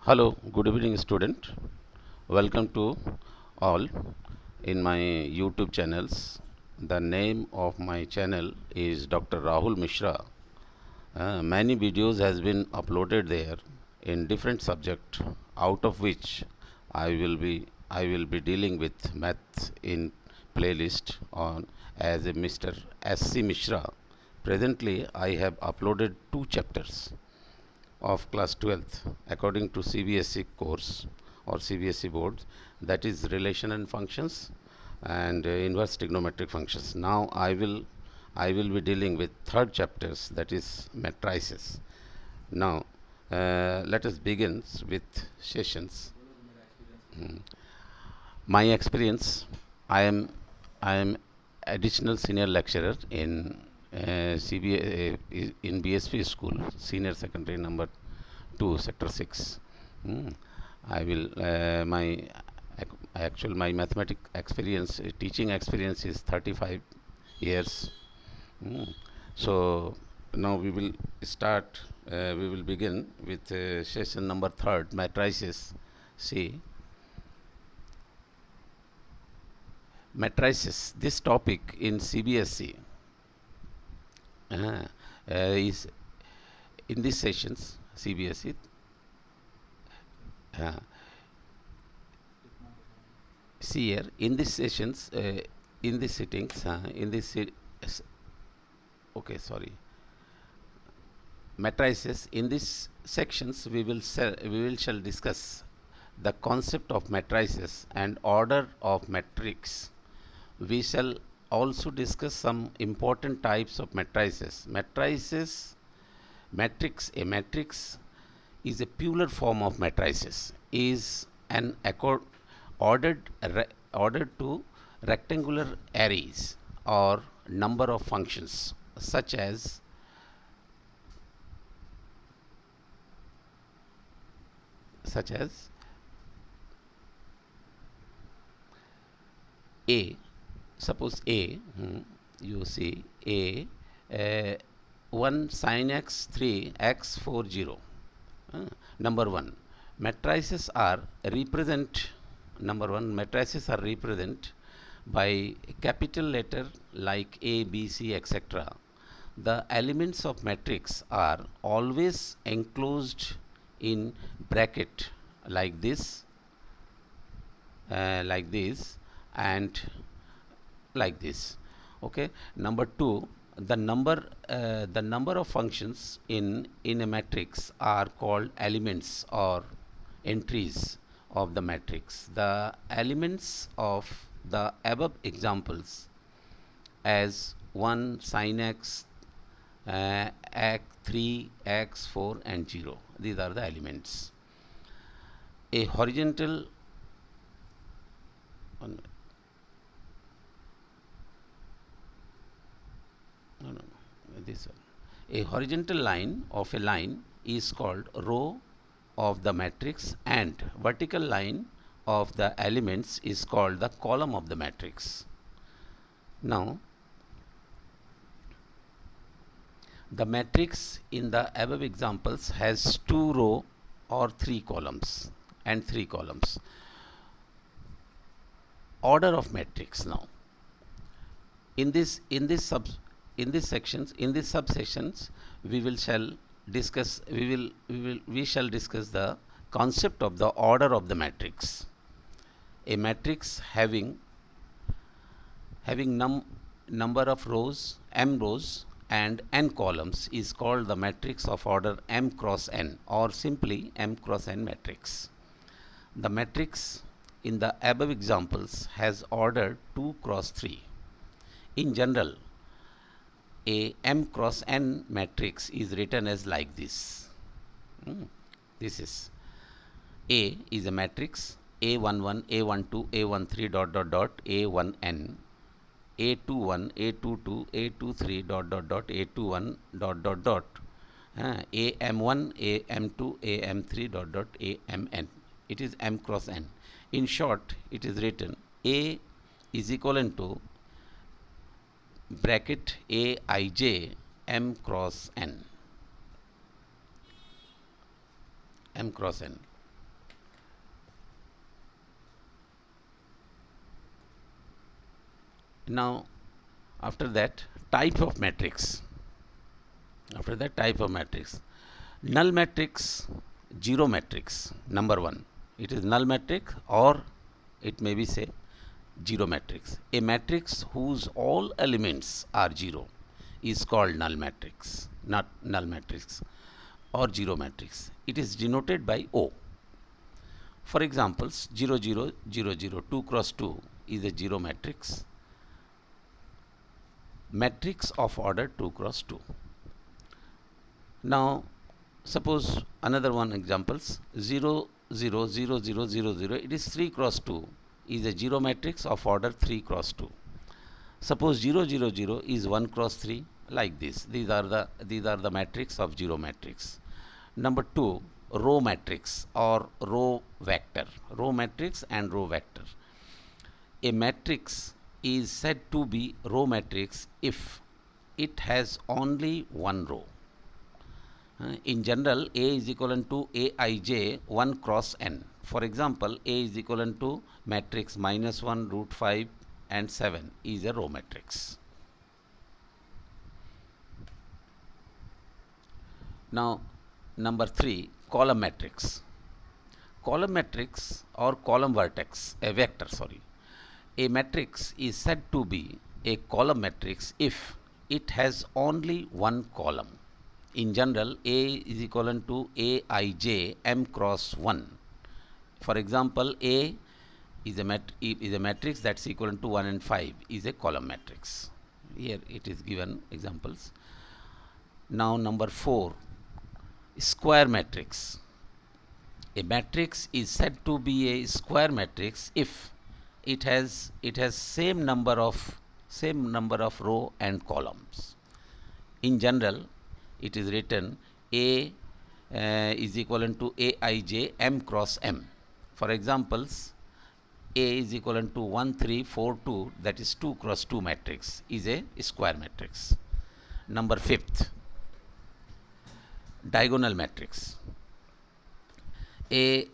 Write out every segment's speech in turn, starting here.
Hello, good evening, student. Welcome to all in my YouTube channels. The name of my channel is Dr. Rahul Mishra. Many videos has been uploaded there in different subject, out of which I will be dealing with math in playlist on as a Mr. S.C. Mishra. Presently, I have uploaded two chapters of class 12th according to CBSE course or CBSE board, that is relation and functions and inverse trigonometric functions. Now I will be dealing with third chapters, that is matrices. Now let us begin with sessions. Hmm. My experience, I am I am additional senior lecturer in in BSP school, senior secondary number 2, sector 6. Hmm. I will my actual my mathematic experience, teaching experience is 35 years. Hmm. So now we will begin with session number third, matrices. See, matrices, this topic in CBSE is in these sessions, CBSE. Uh, See here, in these sessions, in these sittings, okay, sorry, matrices. In these sections, we will shall discuss the concept of matrices and order of matrix. We shall also discuss some important types of matrices. A matrix is a plural form of matrices. Is an ordered ordered to rectangular arrays or number of functions such as a. Suppose a, you see a, uh, 1 sin x 3 x 4 0. Number 1, matrices are represent number 1 matrices are represent by capital letter like A, B, C, etc. The elements of matrix are always enclosed in bracket like this and like this. Okay. Number 2, the number of functions in a matrix are called elements or entries of the matrix. The elements of the above examples as 1 sin x, x 3 x 4 and 0, these are the elements. A horizontal one, no, no, no, this one. A horizontal line of a line is called row of the matrix, and vertical line of the elements is called the column of the matrix. Now, the matrix in the above examples has 2 row or 3 columns and 3 columns. Order of matrix. Now, in this in this sub in these sections, in these subsections, we will shall discuss we shall discuss the concept of the order of the matrix. A matrix having number of rows, m rows and n columns is called the matrix of order m cross n, or simply m cross n matrix. The matrix in the above examples has order 2 cross 3. In general, a m cross n matrix is written as like this. This is A is a matrix A11, A12, A13 dot dot dot A1n, A21, A22, A23 dot dot dot A21 dot dot dot AM1, AM2, AM3 dot dot AMN. It is m cross n. In short, it is written A is equivalent to bracket Aij m cross n. M cross n. Now after that, type of matrix. After that, type of matrix: null matrix, zero matrix. Number one, it is null matrix, or it may be say zero matrix. A matrix whose all elements are zero is called null matrix, not null matrix, or zero matrix. It is denoted by O. For examples, 0 0 0 0 2 cross 2 is a zero matrix, matrix of order 2 cross 2. Now suppose another one examples: 0 0 0 0 0 0, it is 3 cross 2 is a zero matrix of order 3 cross 2. Suppose 0 0 0 is 1 cross 3, like this. These are the matrix of zero matrix. Number 2, row matrix or row vector. Row matrix and row vector. A matrix is said to be row matrix if it has only one row. In general, A is equivalent to Aij 1 cross n. For example, A is equivalent to matrix -1, √5 and 7 is a row matrix. Now number 3, column matrix. Column matrix or column vertex, a vector, sorry. A matrix is said to be a column matrix if it has only one column. In general, A is equivalent to Aij m cross 1. For example, A is a matrix that's equivalent to 1 and 5 is a column matrix. Here it is given examples. Now number 4, square matrix. A matrix is said to be a square matrix if it has same number of row and columns. In general, it is written A is equivalent to Aij m cross m. For examples, A is equivalent to 1 3 4 2, that is 2 cross 2 matrix is a square matrix. Number 5th, diagonal matrix. A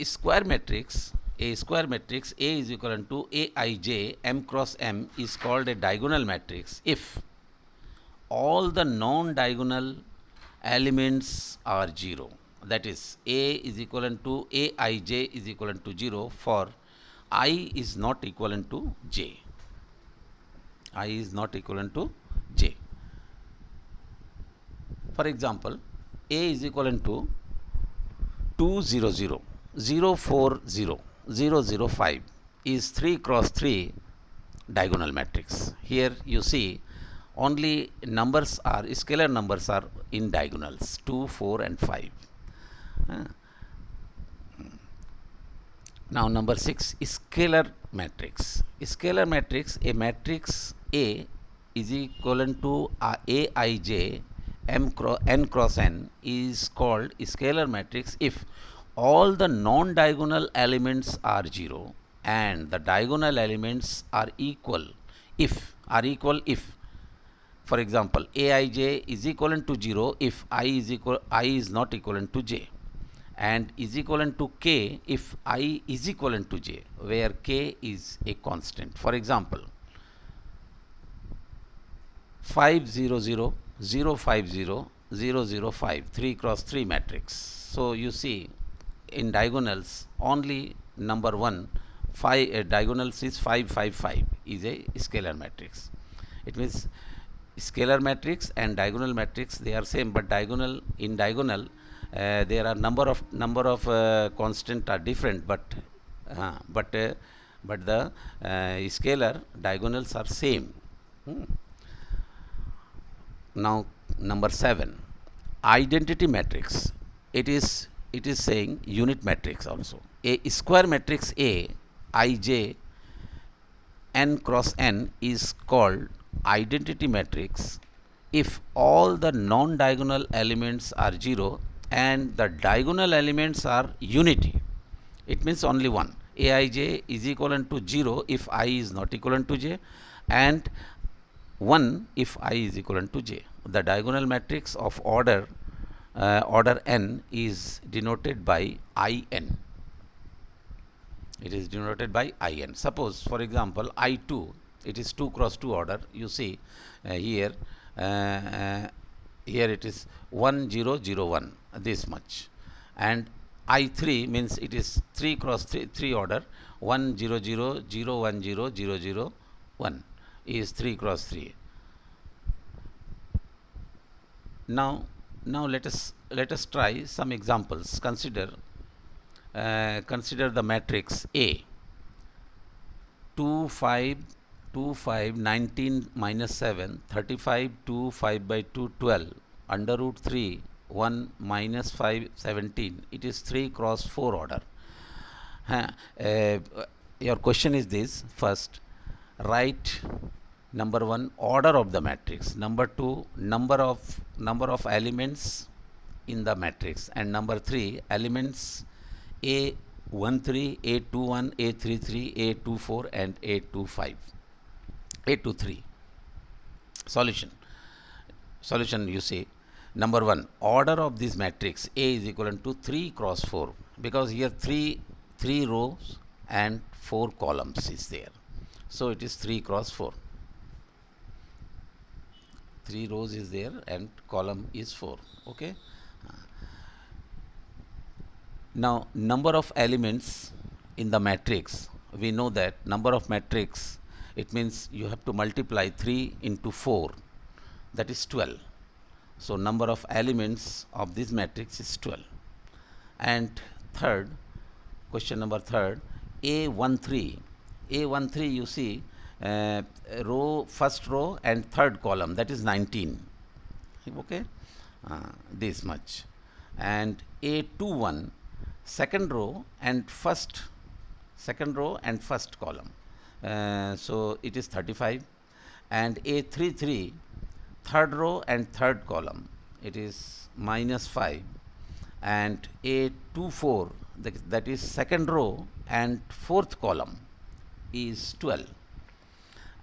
square matrix A is equivalent to Aij m cross m is called a diagonal matrix if all the non-diagonal elements are 0. That is, A is equivalent to Aij is equivalent to 0 for I is not equivalent to j. I is not equivalent to j. For example, A is equivalent to 2 0 0 0 4 0 0 0 5 is 3 cross 3 diagonal matrix. Here you see only numbers are scalar numbers are in diagonals 2, 4 and 5. Now number 6, scalar matrix. Scalar matrix, a matrix A is equivalent to Aij n cross n is called scalar matrix if all the non-diagonal elements are 0 and the diagonal elements are equal if for example, Aij is equivalent to 0 if I is not equivalent to j, and is equivalent to k if I is equivalent to j, where k is a constant. For example, 5 0 0 0 5 0 0 0 5 3 cross 3 matrix. So you see in diagonals only number 1 5 diagonals is 5 5 5 is a scalar matrix. It means scalar matrix and diagonal matrix, they are same, but diagonal there are number of constant are different, but the scalar diagonals are same. Now number 7, identity matrix. It is saying unit matrix also. A square matrix A Ij n cross n is called identity matrix if all the non-diagonal elements are 0 and the diagonal elements are unity. It means only one. Aij is equivalent to 0 if I is not equivalent to j, and 1 if I is equivalent to j. The diagonal matrix of order n is denoted by In. It is denoted by IN. Suppose, for example, I2, it is 2 cross 2 order. You see here, uh, uh, here it is 1001, this much. And I3 means it is 3 cross 3 order, 100010001 is 3 cross 3. Now, let us try some examples. Consider the matrix A. 2 5 2 5 19 minus 7 35 2 5 by 2 12 under root 3 1 minus 5 17. It is 3 cross 4 order. Huh. Uh, your question is this: first, write number 1 order of the matrix, number 2 number of elements in the matrix, and number 3 elements A13, A21, A33, A24 and A25. A23. Solution, you say, number 1 order of this matrix A is equal to 3 cross 4, because here 3 rows and 4 columns is there, so it is 3 cross 4. 3 rows is there and column is 4. Okay. Now, number of elements in the matrix, we know that number of matrix, it means you have to multiply 3 into 4, that is 12. So, number of elements of this matrix is 12. And third, question number third, A13 you see, first row and third column, that is 19. Okay, this much. And A21 second row and first column, so it is 35. And A33 third row and third column, it is minus 5. And A24, that is second row and fourth column, is 12.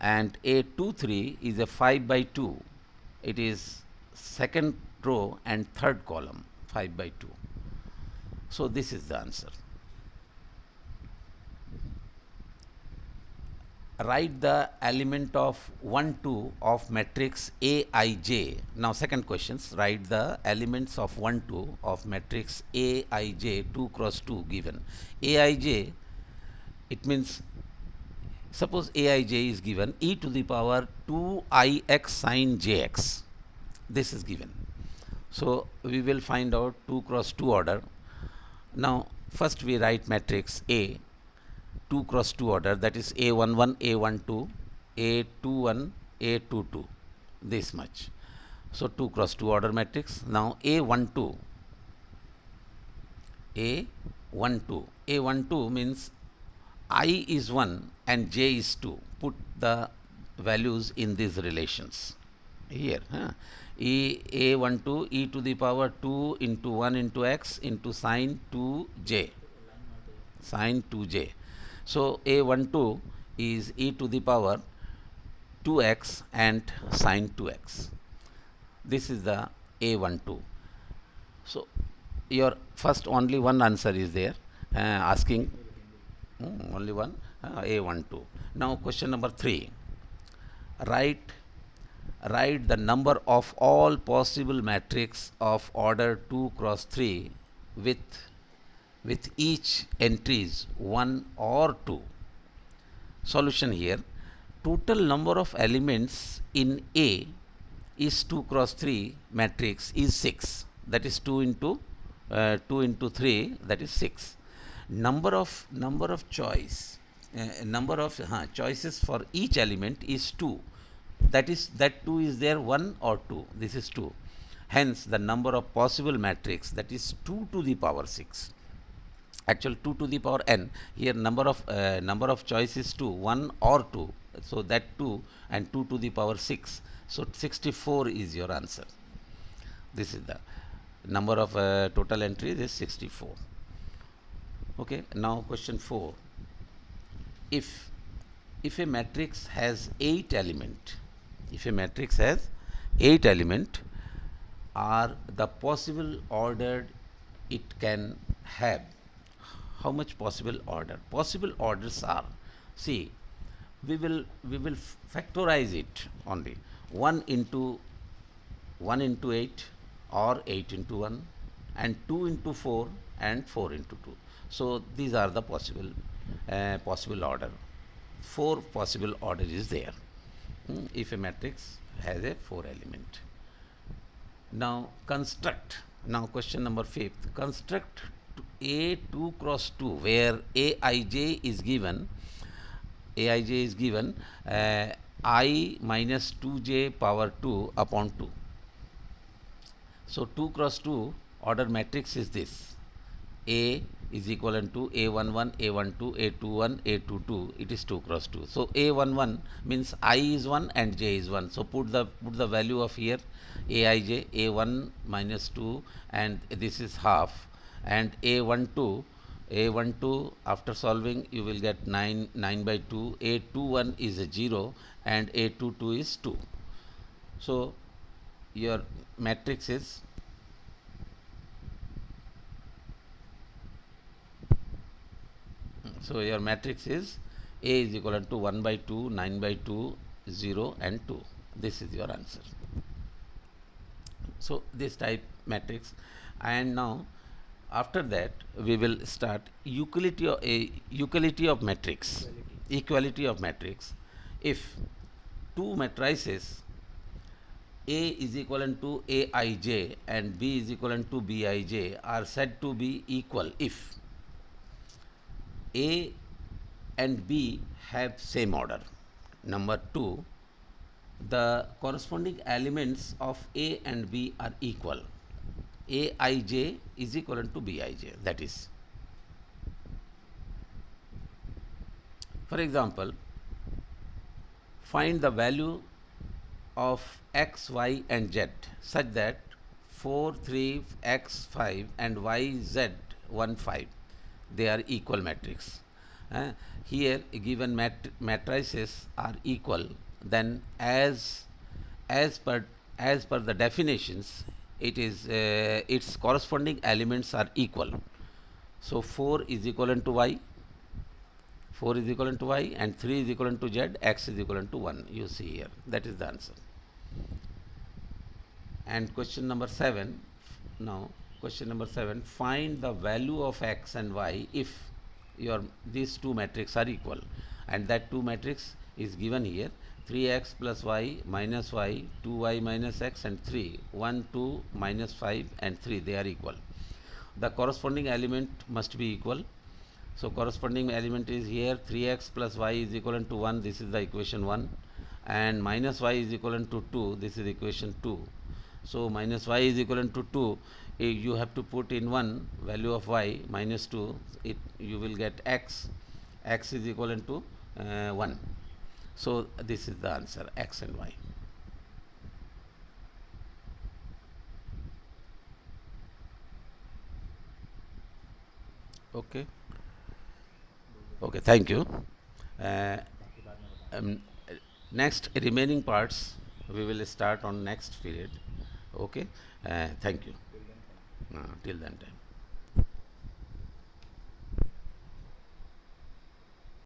And A23 is a 5 by 2, it is second row and third column, 5 by 2. So this is the answer. Write the element of 1 2 of matrix Aij. Now second questions, write the elements of 1 2 of matrix Aij, 2 cross 2 given. Aij, it means, suppose Aij is given e to the power 2ix sin jx. This is given. So we will find out 2 cross 2 order. Now first we write matrix A, 2 cross 2 order, that is A11, A12, A21, A22, this much. So 2 cross 2 order matrix. Now A12 means I is 1 and J is 2. Put the values in these relations here. A12 e to the power 2 into 1 into x into sine 2j. Sine 2j. So A12 is e to the power 2x and sine 2x. This is the A12. So your first only one answer is there, asking only one, A12. Now question number 3. Write the number of all possible matrix of order 2 cross 3 with each entries 1 or 2. Solution here, total number of elements in A is 2 cross 3 matrix is 6, that is 2 into 3, that is 6. Number of choices for each element is 2, that 2 is there 1 or 2, this is 2. Hence the number of possible matrix, that is 2 to the power 6. Actual 2 to the power n, here number of choices 2, 1 or 2, so that 2 and 2 to the power 6, so 64 is your answer. This is the number of total entries is 64. Okay, now question 4. If a matrix has 8 element, are the possible ordered it can have, how much possible order? Possible orders are, see, we will factorize it only 1 into 1 into 8 or 8 into 1 and 2 into 4 and 4 into 2. So these are the possible order. 4 possible order is there if a matrix has a 4 element. Now construct. Now question number 5th. Construct A 2 cross 2 where Aij is given. Aij is given I minus 2j power 2 upon 2. So 2 cross 2 order matrix is this. A is equivalent to A11, A12, A21, A22. It is 2 cross 2. So A11 means I is 1 and J is 1. So put the value of here Aij, A1 minus 2 and this is half, and A12 after solving you will get 9 by 2. A21 is a 0 and A22 is 2. So your matrix is A is equivalent to 1 by 2, 9 by 2, 0 and 2. This is your answer. So this type matrix, and now after that we will start equality of matrix. Equality of matrix. If two matrices A is equivalent to Aij and B is equivalent to Bij are said to be equal if A and B have same order. Number 2, the corresponding elements of A and B are equal. Aij is equivalent to Bij. That is, for example, find the value of x, y and z such that 4, 3, x, 5 and y, z, 1, 5 they are equal matrix. Here given matrices are equal, then as per the definitions it is its corresponding elements are equal. So 4 is equivalent to y, 4 is equivalent to y and 3 is equivalent to z, x is equivalent to 1. You see here, that is the answer. And question number 7, now question number 7, find the value of x and y if these two matrices are equal, and that two matrix is given here: 3x plus y minus y, 2y minus x and 3, 1, 2 minus 5 and 3, they are equal. The corresponding element must be equal. So corresponding element is here 3x plus y is equivalent to 1, this is the equation 1, and minus y is equivalent to 2, this is equation 2. So minus y is equivalent to 2, you have to put in 1 value of y minus 2, you will get x is equivalent to 1. So this is the answer, x and y. Okay. Okay, thank you. Uh, um, Next remaining parts we will start on next period. Okay. Thank you. Till then time.